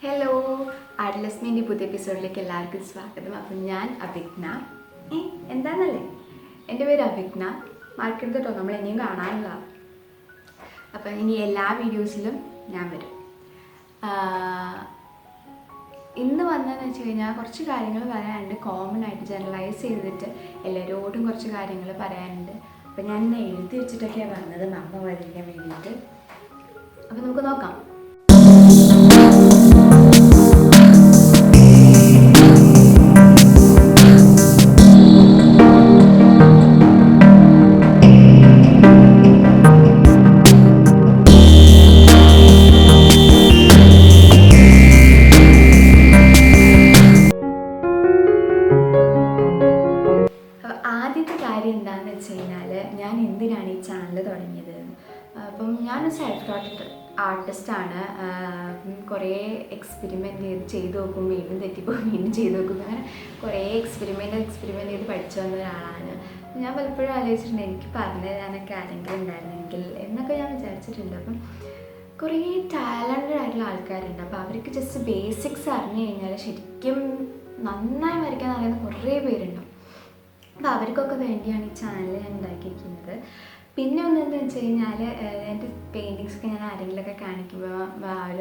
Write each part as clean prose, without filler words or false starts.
Hello, ആർട്ട്ലെസ്മിൻ്റെ പുതിയ എപ്പിസോഡിലേക്ക് എല്ലാവർക്കും സ്വാഗതം. അപ്പം ഞാൻ അഭിജ്ഞ. എന്താണെന്നല്ലേ, എൻ്റെ പേര് അഭിജ്ഞ. മാർക്കറ്റ് കേട്ടോ, നമ്മൾ ഇനിയും കാണാനുള്ള. അപ്പം ഇനി എല്ലാ വീഡിയോസിലും ഞാൻ വരും. ഇന്ന് വന്നതെന്ന് വെച്ച് കഴിഞ്ഞാൽ കുറച്ച് കാര്യങ്ങൾ പറയാനുണ്ട്. കോമൺ ആയിട്ട് ജനറലൈസ് ചെയ്തിട്ട് എല്ലാവരോടും കുറച്ച് കാര്യങ്ങൾ പറയാനുണ്ട്. അപ്പം ഞാൻ ഇന്ന് എഴുതി വെച്ചിട്ടൊക്കെയാണ് വന്നത് നമ്മ വരയ്ക്കാൻ വേണ്ടിയിട്ട്. അപ്പം നമുക്ക് നോക്കാം. ആദ്യത്തെ കാര്യം എന്താണെന്ന് വെച്ച് കഴിഞ്ഞാൽ, ഞാൻ എന്തിനാണ് ഈ ചാനൽ തുടങ്ങിയത്. അപ്പം ഞാനൊരു സെൽഫ് ടോട്ട് ആർട്ടിസ്റ്റാണ്. കുറേ എക്സ്പെരിമെൻ്റ് ചെയ്ത് നോക്കും, വീണ്ടും തെറ്റിപ്പോകും, വീണ്ടും ചെയ്ത് നോക്കും. അങ്ങനെ കുറേ എക്സ്പെരിമെൻ്റ് ചെയ്ത് പഠിച്ചു വന്ന ഒരാളാണ്. ഞാൻ പലപ്പോഴും ആലോചിച്ചിട്ടുണ്ട്, എനിക്ക് പറഞ്ഞു തരാനൊക്കെ ആരെങ്കിലും ഉണ്ടായിരുന്നെങ്കിൽ എന്നൊക്കെ ഞാൻ വിചാരിച്ചിട്ടുണ്ട്. അപ്പം കുറേ ടാലൻറ്റഡ് ആയിട്ടുള്ള ആൾക്കാരുണ്ട്. അപ്പോൾ അവർക്ക് ജസ്റ്റ് ബേസിക്സ് അറിഞ്ഞു കഴിഞ്ഞാൽ ശരിക്കും നന്നായി വരയ്ക്കാൻ അറിയുന്ന കുറേ പേരുണ്ടാവും. അപ്പോൾ അവർക്കൊക്കെ വേണ്ടിയാണ് ഈ ചാനൽ ഞാൻ ഉണ്ടാക്കിയിരിക്കുന്നത്. പിന്നെ ഒന്നെന്ന് വെച്ച് കഴിഞ്ഞാൽ, എൻ്റെ പെയിൻറ്റിങ്സൊക്കെ ഞാൻ ആരെങ്കിലുമൊക്കെ കാണിക്കുമ്പോൾ അവർ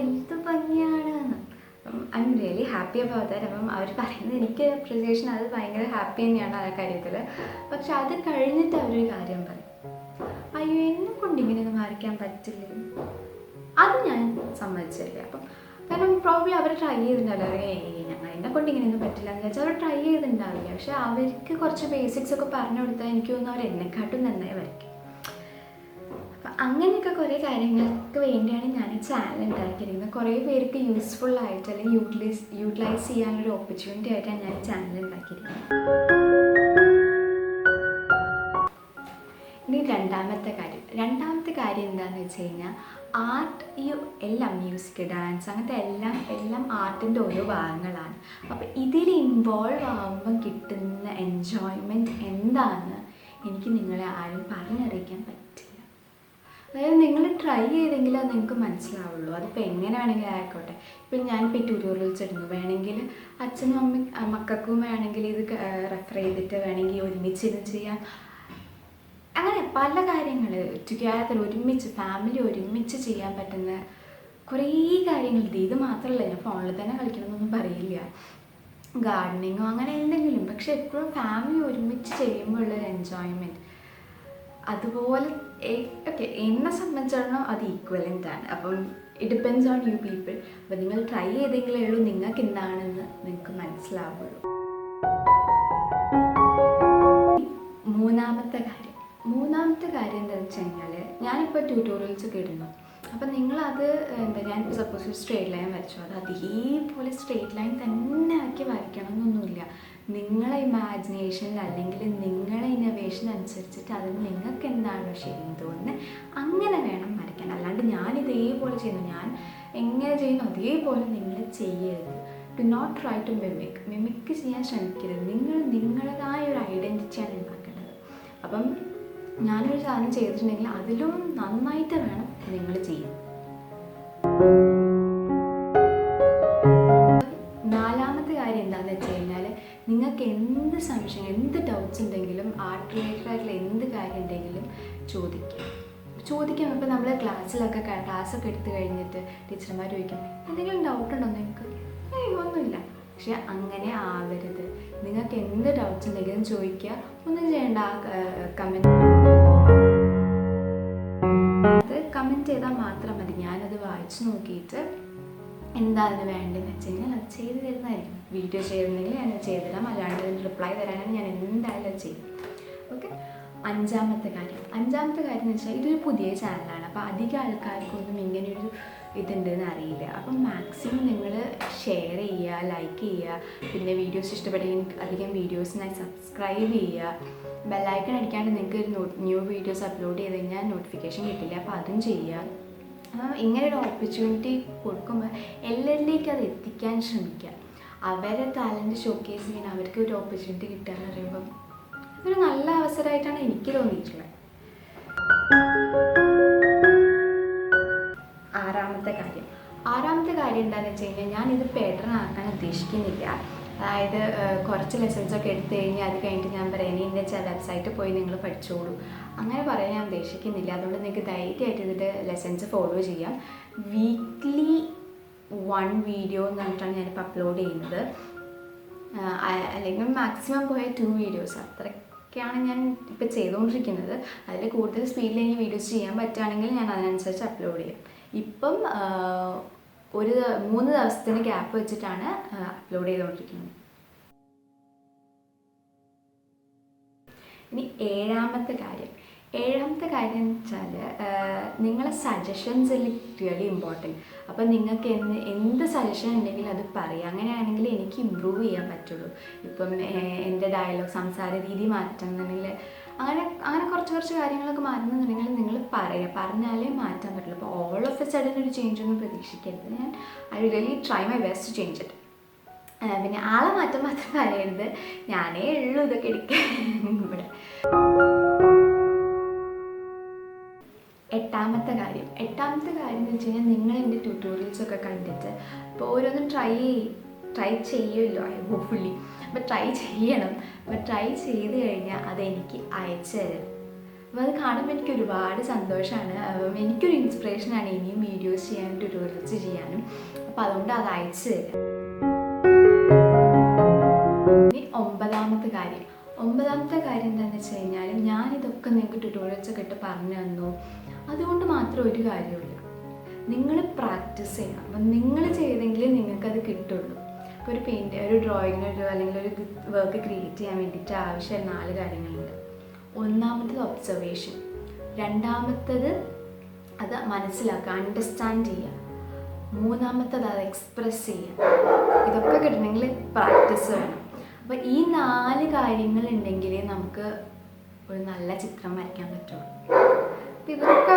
എന്ത് ഭംഗിയാണ്. അപ്പം I am really happy about that. അപ്പം അവർ പറയുന്നത് എനിക്ക് അപ്രിസിയേഷൻ, അത് ഭയങ്കര ഹാപ്പി തന്നെയാണ് ആ കാര്യത്തിൽ. പക്ഷെ അത് കഴിഞ്ഞിട്ട് അവരൊരു കാര്യം പറയും, അയ്യോ എന്നെ കൊണ്ട് ഇങ്ങനെയൊന്നും വരയ്ക്കാൻ പറ്റില്ല. അത് ഞാൻ സമ്മതിച്ചില്ല. അപ്പം കാരണം പ്രോബ്ലി അവർ ട്രൈ ചെയ്തിട്ടുണ്ടാവില്ല, ഞങ്ങൾ എന്നെ കൊണ്ട് ഇങ്ങനെയൊന്നും പറ്റില്ല എന്ന് വെച്ചാൽ അവർ ട്രൈ ചെയ്തിട്ടുണ്ടാവില്ല. പക്ഷെ അവർക്ക് കുറച്ച് ബേസിക്സ് ഒക്കെ പറഞ്ഞു കൊടുത്താൽ എനിക്ക് തോന്നുന്നു അവർ എന്നെക്കാട്ടും നന്നായി വരയ്ക്കും. അപ്പം അങ്ങനെയൊക്കെ കുറേ കാര്യങ്ങൾക്ക് വേണ്ടിയാണ് ഞാൻ ഈ ചാനൽ ഉണ്ടാക്കിയിരിക്കുന്നത്. കുറേ പേർക്ക് യൂസ്ഫുൾ ആയിട്ട് അല്ലെങ്കിൽ യൂട്ടിലൈസ് ചെയ്യാനൊരു ഓപ്പർച്യൂണിറ്റി ആയിട്ടാണ് ഞാൻ ഈ ചാനൽ ഉണ്ടാക്കിയിരിക്കുന്നത്. ഇനി രണ്ടാമത്തെ കാര്യം എന്താണെന്ന് വെച്ച് കഴിഞ്ഞാൽ, ആർട്ട്, ഈ എല്ലാം മ്യൂസിക്, ഡാൻസ്, അങ്ങനത്തെ എല്ലാം ആർട്ടിൻ്റെ ഓരോ ഭാഗങ്ങളാണ്. അപ്പോൾ ഇതിൽ ഇൻവോൾവ് ആകുമ്പം കിട്ടുന്ന എൻജോയ്മെൻറ്റ് എന്താണെന്ന് എനിക്ക് നിങ്ങളെ ആരും പറഞ്ഞറിയിക്കാൻ പറ്റില്ല. അതായത് നിങ്ങൾ ട്രൈ ചെയ്തെങ്കിൽ അത് നിങ്ങൾക്ക് മനസ്സിലാവുള്ളൂ. അതിപ്പോൾ എങ്ങനെ വേണമെങ്കിൽ ആയിക്കോട്ടെ. ഇപ്പം ഞാനിപ്പോൾ ട്യൂട്ടോറിയൽസ് ഇടുന്നു, വേണമെങ്കിൽ അച്ഛനും മക്കൾക്കും വേണമെങ്കിൽ ഇത് റെഫർ ചെയ്തിട്ട് വേണമെങ്കിൽ ഒരുമിച്ചിരുന്ന് ചെയ്യാം. അങ്ങനെ പല കാര്യങ്ങൾ ടുഗദർ ഒരുമിച്ച് ഫാമിലി ഒരുമിച്ച് ചെയ്യാൻ പറ്റുന്ന കുറേ കാര്യങ്ങളുണ്ട്. ഇത് മാത്രമല്ല, ഞാൻ ഫോണിൽ തന്നെ കളിക്കണമെന്നൊന്നും പറയില്ല, ഗാർഡനിങ്ങോ അങ്ങനെ എന്തെങ്കിലും. പക്ഷെ എപ്പോഴും ഫാമിലി ഒരുമിച്ച് ചെയ്യുമ്പോൾ ഉള്ളൊരു എൻജോയ്മെൻറ്റ് അതുപോലെ ഓക്കെ, എന്നെ സംബന്ധിച്ചിടത്തോളം അത് ഈക്വലൻ്റ് ആണ്. അപ്പം it depends on you people. അപ്പോൾ നിങ്ങൾ ട്രൈ ചെയ്തെങ്കിലേ ഉള്ളൂ നിങ്ങൾക്ക് എന്താണെന്ന് നിങ്ങൾക്ക് മനസ്സിലാവുള്ളൂ. മൂന്നാമത്തെ കാര്യം എന്താണെന്ന് വെച്ച് കഴിഞ്ഞാൽ, ഞാനിപ്പോൾ ട്യൂട്ടോറിയൽസ് ഒക്കെ ഇടുന്നു. അപ്പം നിങ്ങളത് ഞാനിപ്പോൾ സപ്പോസ് സ്ട്രേറ്റ് ലൈൻ വരച്ചു, അത് അതേപോലെ സ്ട്രേറ്റ് ലൈൻ തന്നെ ആക്കി വരയ്ക്കണം എന്നൊന്നുമില്ല. നിങ്ങളെ ഇമാജിനേഷനിൽ അല്ലെങ്കിൽ നിങ്ങളെ ഇന്നോവേഷൻ അനുസരിച്ചിട്ട് അതിന് നിങ്ങൾക്ക് എന്താണോ ശരിയെന്ന് തോന്നുന്നത് അങ്ങനെ വേണം വരയ്ക്കാൻ. അല്ലാണ്ട് ഞാൻ ഇതേപോലെ ചെയ്യുന്നു, ഞാൻ എങ്ങനെ ചെയ്യുന്നു അതേപോലെ നിങ്ങൾ ചെയ്യരുത്. Do not try to mimic ചെയ്യാൻ ശ്രമിക്കരുത്. നിങ്ങൾ നിങ്ങളുടേതായ ഒരു ഐഡൻറ്റിറ്റിയാണ് ഉണ്ടാക്കേണ്ടത്. അപ്പം ഞാനൊരു സാധനം ചെയ്തിട്ടുണ്ടെങ്കിൽ അതിലും നന്നായിട്ട് വേണം നിങ്ങൾ ചെയ്യാൻ. നാലാമത്തെ കാര്യം എന്താണെന്ന് വെച്ച് കഴിഞ്ഞാൽ, നിങ്ങൾക്ക് എന്ത് സംശയം, എന്ത് ഡൗട്ട്സ് ഉണ്ടെങ്കിലും ആർട്ട് റിലേറ്റഡ് ആയിട്ടുള്ള എന്ത് കാര്യം ഉണ്ടെങ്കിലും ചോദിക്കാം. ഇപ്പോൾ നമ്മൾ ക്ലാസ്സൊക്കെ എടുത്തു കഴിഞ്ഞിട്ട് ടീച്ചർമാർ ചോദിക്കും, എന്തെങ്കിലും ഡൗട്ടുണ്ടോ നിങ്ങൾക്ക്? ഒന്നുമില്ല. പക്ഷെ അങ്ങനെ ആവരുത്. നിങ്ങൾക്ക് എന്ത് ഡൗട്ട്സ് ഉണ്ടെങ്കിലും ചോദിക്കുക. ഒന്നും ചെയ്യേണ്ട, കമൻറ്റ് ചെയ്താൽ മാത്രം മതി. ഞാനത് വായിച്ച് നോക്കിയിട്ട് എന്താ അതിന് വേണ്ടതെന്ന് വെച്ച് കഴിഞ്ഞാൽ അത് ചെയ്ത് തരുന്നതായിരിക്കും. വീഡിയോ ചെയ്തിരുന്നെങ്കിൽ ഞാൻ ചെയ്തുതരാം, അല്ലാണ്ട് അതിന് റിപ്ലൈ തരാനാണ് ഞാൻ എന്തായാലും അത് ചെയ്യും. ഓക്കെ. അഞ്ചാമത്തെ കാര്യം എന്ന് വെച്ചാൽ, ഇതൊരു പുതിയ ചാനലാണ്. അപ്പോൾ അധികം ആൾക്കാർക്കൊന്നും ഇങ്ങനെയൊരു ഇതുണ്ടെന്ന് അറിയില്ല. അപ്പം മാക്സിമം നിങ്ങൾ ഷെയർ ചെയ്യുക, ലൈക്ക് ചെയ്യുക. പിന്നെ വീഡിയോസ് ഇഷ്ടപ്പെട്ടെങ്കിൽ അധികം വീഡിയോസിനായി സബ്സ്ക്രൈബ് ചെയ്യുക. ബെല്ലൈക്കൺ അടിക്കാണ്ട് നിങ്ങൾക്ക് ന്യൂ വീഡിയോസ് അപ്ലോഡ് ചെയ്ത് കഴിഞ്ഞാൽ നോട്ടിഫിക്കേഷൻ കിട്ടില്ല, അപ്പോൾ അതും ചെയ്യുക. ഇങ്ങനൊരു ഓപ്പർച്യൂണിറ്റി കൊടുക്കുമ്പോൾ എല്ലാവരിലേക്ക് അത് എത്തിക്കാൻ ശ്രമിക്കുക. അവരെ ടാലൻറ്റ് ഷോക്കേസ് ചെയ്യാൻ അവർക്ക് ഒരു ഓപ്പർച്യൂണിറ്റി കിട്ടുക എന്ന് പറയുമ്പം ഒരു നല്ല അവസരമായിട്ടാണ് എനിക്ക് തോന്നിയിട്ടുള്ളത്. ആറാമത്തെ കാര്യം എന്താണെന്ന് വെച്ച് കഴിഞ്ഞാൽ ഞാനിത് പാറ്റേൺ ആക്കാൻ ഉദ്ദേശിക്കുന്നില്ല. അതായത് കുറച്ച് ലെസൺസൊക്കെ എടുത്തു കഴിഞ്ഞാൽ അത് കഴിഞ്ഞിട്ട് ഞാൻ പറയാം ഇനി എൻ്റെ വെബ്സൈറ്റിൽ പോയി നിങ്ങൾ പഠിച്ചോളൂ, അങ്ങനെ പറയാൻ ഞാൻ ഉദ്ദേശിക്കുന്നില്ല. അതുകൊണ്ട് നിങ്ങൾക്ക് ധൈര്യമായിട്ട് ഇതിൻ്റെ ലെസൺസ് ഫോളോ ചെയ്യാം. വീക്ക്ലി 1 വീഡിയോ എന്ന് പറഞ്ഞിട്ടാണ് ഞാനിപ്പോൾ അപ്ലോഡ് ചെയ്യുന്നത്. അല്ലെങ്കിൽ മാക്സിമം പോയ 2 വീഡിയോസ്, അത്രയ്ക്കാണ് ഞാൻ ഇപ്പോൾ ചെയ്തുകൊണ്ടിരിക്കുന്നത്. അതിൽ കൂടുതൽ സ്പീഡിൽ എനിക്ക് വീഡിയോസ് ചെയ്യാൻ പറ്റുകയാണെങ്കിൽ ഞാൻ അതിനനുസരിച്ച് അപ്ലോഡ് ചെയ്യാം. ഇപ്പം ഒരു 3 ദിവസത്തിന് ഗ്യാപ്പ് വെച്ചിട്ടാണ് അപ്ലോഡ് ചെയ്തുകൊണ്ടിരിക്കുന്നത്. ഇനി ഏഴാമത്തെ കാര്യം എന്ന് വെച്ചാൽ നിങ്ങളെ സജഷൻസ് റിയലി ഇമ്പോർട്ടൻറ്റ്. അപ്പോൾ നിങ്ങൾക്ക് എന്ത് സജഷൻ ഉണ്ടെങ്കിലും അത് പറയുക. അങ്ങനെയാണെങ്കിൽ എനിക്ക് ഇമ്പ്രൂവ് ചെയ്യാൻ പറ്റുള്ളൂ. ഇപ്പം എൻ്റെ ഡയലോഗ്, സംസാര രീതി മാറ്റണമെന്നുണ്ടെങ്കിൽ അങ്ങനെ കുറച്ച് കാര്യങ്ങളൊക്കെ മാറ്റുന്നുണ്ടെങ്കിൽ നിങ്ങൾ പറഞ്ഞാലേ മാറ്റാൻ പറ്റുള്ളൂ. അപ്പോൾ ഓൾ ഓഫ് എ സഡൻ ഒരു ചേഞ്ച് ഒന്നും പ്രതീക്ഷിക്കരുത്. I really try my best to change it. പിന്നെ ആളെ മാറ്റം മാത്രം പറയരുത്, ഞാനേ ഉള്ളൂ ഇതൊക്കെ എടുക്കാൻ ഇവിടെ. എട്ടാമത്തെ കാര്യം എന്ന് വെച്ച് കഴിഞ്ഞാൽ നിങ്ങൾ എൻ്റെ ട്യൂട്ടോറിയൽസൊക്കെ കണ്ടിട്ട് ഇപ്പോൾ ഓരോന്നും ട്രൈ ചെയ്യുമല്ലോ ഹോപ്പ്ഫുള്ളി. അപ്പോൾ ട്രൈ ചെയ്യണം. അപ്പോൾ ട്രൈ ചെയ്ത് കഴിഞ്ഞാൽ അതെനിക്ക് അയച്ചു തരും. അപ്പോൾ അത് കാണുമ്പോൾ എനിക്ക് ഒരുപാട് സന്തോഷമാണ്. എനിക്കൊരു ഇൻസ്പിറേഷനാണ് ഇനിയും വീഡിയോസ് ചെയ്യാനും ട്യൂട്ടോറിയൽസ് ചെയ്യാനും. അപ്പോൾ അതുകൊണ്ട് അത് അയച്ചു തരും. ഇനി ഒമ്പതാമത്തെ കാര്യം എന്താണെന്ന് വെച്ച് കഴിഞ്ഞാൽ ഞാനിതൊക്കെ നിങ്ങൾക്ക് ട്യൂട്ടോറിയൽസൊക്കെ ഇട്ട് പറഞ്ഞു തന്നു, അതുകൊണ്ട് മാത്രം ഒരു കാര്യമില്ല. നിങ്ങൾ പ്രാക്ടീസ് ചെയ്യണം. അപ്പം നിങ്ങൾ ചെയ്തെങ്കിൽ നിങ്ങൾക്കത് കിട്ടുള്ളൂ. ഇപ്പോൾ ഒരു ഡ്രോയിങ്ങിനൊരു അല്ലെങ്കിൽ ഒരു വർക്ക് ക്രിയേറ്റ് ചെയ്യാൻ വേണ്ടിയിട്ട് ആവശ്യം 4 കാര്യങ്ങളുണ്ട്. ഒന്നാമത്തത് ഒബ്സർവേഷൻ, രണ്ടാമത്തത് അത് മനസ്സിലാക്കുക, അണ്ടർസ്റ്റാൻഡ് ചെയ്യുക, മൂന്നാമത്തത് അത് എക്സ്പ്രസ് ചെയ്യുക. ഇതൊക്കെ കിട്ടണമെങ്കിൽ പ്രാക്ടീസ് വേണം. അപ്പോൾ ഈ 4 കാര്യങ്ങൾ ഉണ്ടെങ്കിലേ നമുക്ക് ഒരു നല്ല ചിത്രം വരയ്ക്കാൻ പറ്റുള്ളൂ. അപ്പോൾ ഇതൊക്കെ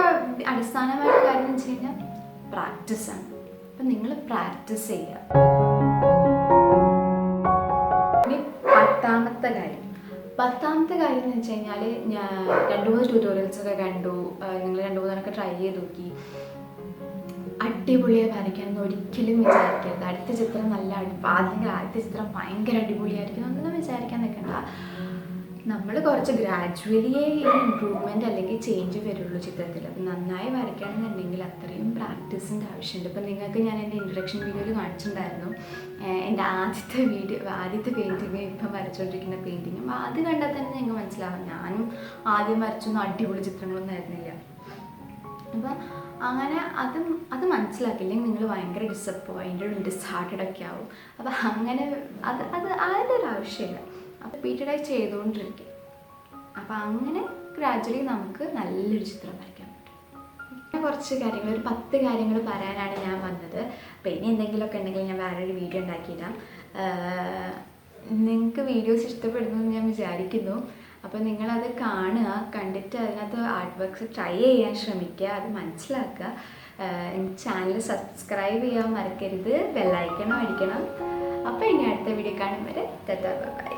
അടിസ്ഥാനമായിട്ട് കാര്യം എന്ന് വെച്ച് കഴിഞ്ഞാൽ പ്രാക്ടീസാണ്. അപ്പം നിങ്ങൾ പ്രാക്ടീസ് ചെയ്യുക. ഇനി പത്താമത്തെ കാര്യം എന്ന് വെച്ച് കഴിഞ്ഞാൽ ഞാൻ 2-3 ട്യൂട്ടോറിയൽസൊക്കെ കണ്ടു. നിങ്ങൾ 2-3 ട്രൈ ചെയ്ത് നോക്കി. അടിപൊളിയായി വരയ്ക്കാനൊന്നും ഒരിക്കലും വിചാരിക്കരുത്. അടുത്ത ചിത്രം ആദ്യത്തെ ചിത്രം ഭയങ്കര അടിപൊളിയായിരിക്കും ഒന്നും വിചാരിക്കാൻ നിൽക്കണ്ട. നമ്മൾ കുറച്ച് ഗ്രാജുവലിയേ ഈ ഇമ്പ്രൂവ്മെൻറ്റ് അല്ലെങ്കിൽ ചേഞ്ച് വരുള്ളൂ ചിത്രത്തിൽ. അപ്പം നന്നായി വരയ്ക്കണമെന്നുണ്ടെങ്കിൽ അത്രയും പ്രാക്ടീസിൻ്റെ ആവശ്യമുണ്ട്. ഇപ്പം നിങ്ങൾക്ക് ഞാൻ എൻ്റെ ഇൻട്രൊഡക്ഷൻ വീഡിയോയിൽ കാണിച്ചിട്ടുണ്ടായിരുന്നു എൻ്റെ ആദ്യത്തെ പെയിൻറ്റിങ്, ഇപ്പം വരച്ചുകൊണ്ടിരിക്കുന്ന പെയിൻറ്റിങ്ങും. അത് കണ്ടാൽ തന്നെ നിങ്ങൾക്ക് മനസ്സിലാവും ഞാനും ആദ്യം വരച്ചൊന്നും അടിപൊളി ചിത്രങ്ങളൊന്നും ആയിരുന്നില്ല. അപ്പം അങ്ങനെ അത് മനസ്സിലാക്കില്ലെങ്കിൽ നിങ്ങൾ ഭയങ്കര ഡിസപ്പോയിൻറ്റഡ്, ഡിസ്ഹാർട്ടഡൊക്കെ ആവും. അപ്പം അങ്ങനെ അതിൻ്റെ ഒരു ആവശ്യമില്ല. അപ്പോൾ റിപ്പീറ്റഡായി ചെയ്തുകൊണ്ടിരിക്കും. അപ്പോൾ അങ്ങനെ ഗ്രാജുവലി നമുക്ക് നല്ലൊരു ചിത്രം വരയ്ക്കാൻ പറ്റും. കുറച്ച് കാര്യങ്ങൾ, ഒരു 10 കാര്യങ്ങൾ പറയാനാണ് ഞാൻ വന്നത്. അപ്പോൾ ഇനി എന്തെങ്കിലുമൊക്കെ ഉണ്ടെങ്കിൽ ഞാൻ വേറൊരു വീഡിയോ ഉണ്ടാക്കിയിടാം. നിങ്ങൾക്ക് വീഡിയോസ് ഇഷ്ടപ്പെടുന്നു എന്ന് ഞാൻ വിചാരിക്കുന്നു. അപ്പോൾ നിങ്ങളത് കാണുക, കണ്ടിട്ട് അതിനകത്ത് ആർട്ട് വർക്ക്സ് ട്രൈ ചെയ്യാൻ ശ്രമിക്കുക, അത് മനസ്സിലാക്കുക. ചാനൽ സബ്സ്ക്രൈബ് ചെയ്യാൻ മറക്കരുത്, ബെല്ലൈക്കൺ അടിക്കണം. അപ്പോൾ ഇനി അടുത്ത വീഡിയോ കാണും വരെ ടാറ്റാ ബൈ.